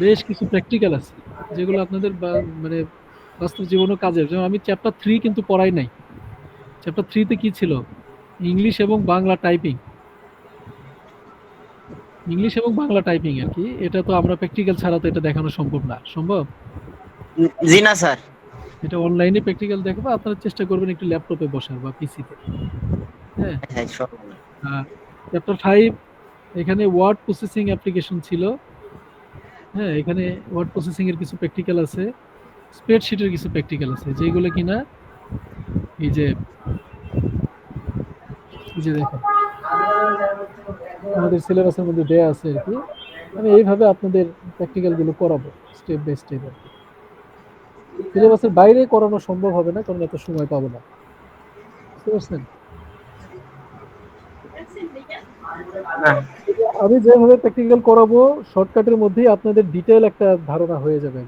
বেশ কিছু প্র্যাকটিক্যাল আছে যেগুলো আপনাদের মানে বাস্তব জীবনেও কাজের। যেমন আমি চ্যাপ্টার 3 কিন্তু পড়াই নাই। চ্যাপ্টার 3 তে কি ছিল? ইংলিশ এবং বাংলা টাইপিং। ইংলিশ এবং বাংলা টাইপিং আর কি। এটা তো আমরা প্র্যাকটিক্যাল ছাড়া তো এটা দেখানো সম্ভব না। সম্ভব? জি না স্যার। এটা অনলাইনে প্র্যাকটিক্যাল দেখাবো, আপনারা চেষ্টা করবেন একটু ল্যাপটপে বসার বা পিসিতে। হ্যাঁ। হ্যাঁ সব। আর চ্যাপ্টার 5 এখানে ওয়ার্ড প্রসেসিং অ্যাপ্লিকেশন ছিল। হ্যাঁ, এখানে ওয়ার্ড প্রসেসিং এর কিছু প্র্যাকটিক্যাল আছে, স্প্রেডশিটের কিছু প্র্যাকটিক্যাল আছে, যেগুলো কিনা এই যে দেখেন আমাদের সিলেবাসের মধ্যে দেয়া আছে আর কি। আমি এইভাবে আপনাদের প্র্যাকটিক্যাল গুলো করাবো স্টেপ বাই স্টেপ আর কি। সিলেবাসের বাইরে করানো সম্ভব হবে না, কারণ এত সময় পাবো না। বুঝতে পারছেন? আমি যেভাবে প্র্যাকটিক্যাল করাবো শর্টকাটের মধ্যেই আপনাদের ডিটেইল একটা ধারণা হয়ে যাবে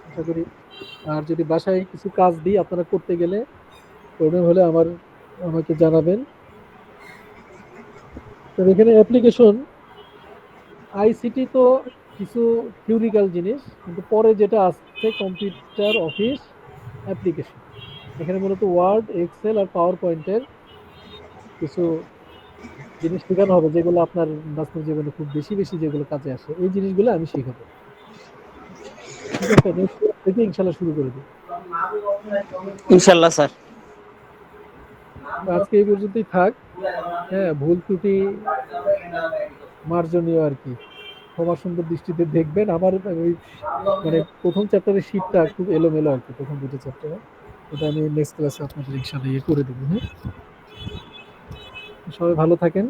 আশা করি। আর যদি বাসায় কিছু কাজ দিই আপনারা করতে গেলে প্রবলেম হলে আমাকে জানাবেন। তো এখানে অ্যাপ্লিকেশন আইসিটি তো কিছু থিওরিক্যাল জিনিস, কিন্তু পরে যেটা আসছে কম্পিউটার অফিস অ্যাপ্লিকেশন। এখানে মূলত ওয়ার্ড, এক্সেল আর পাওয়ার পয়েন্টের কিছু জিনিস শেখানো হবে, যেগুলো আপনার বাস্তব জীবনে খুব বেশি বেশি যেগুলো কাজে আসে, এই জিনিসগুলো আমি শেখাবো। ঠিক আছে, নেক্সট থেকে ইনশাল্লাহ শুরু করে দিই। ইনশাআল্লাহ স্যার। আজকে এই পর্যন্তই থাক। হ্যাঁ, ভুল ত্রুটি মার্জনীয় আর কি, ক্ষমা সুন্দর দৃষ্টিতে দেখবেন। আমার ওই মানে প্রথম চ্যাপ্টারের শীটটা খুব এলোমেলো আর কি, প্রথম দুটো চ্যাপ্টারে। ওটা আমি নেক্সট ক্লাসে আপনাদের ইনশাল্লাহ ইয়ে করে দেবো। হ্যাঁ, সবাই ভালো থাকেন।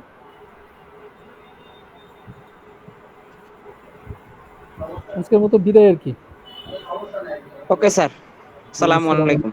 আজকের মতো বিদায় আর কি। ওকে স্যার, আসসালামু আসসালাম। আলাইকুম।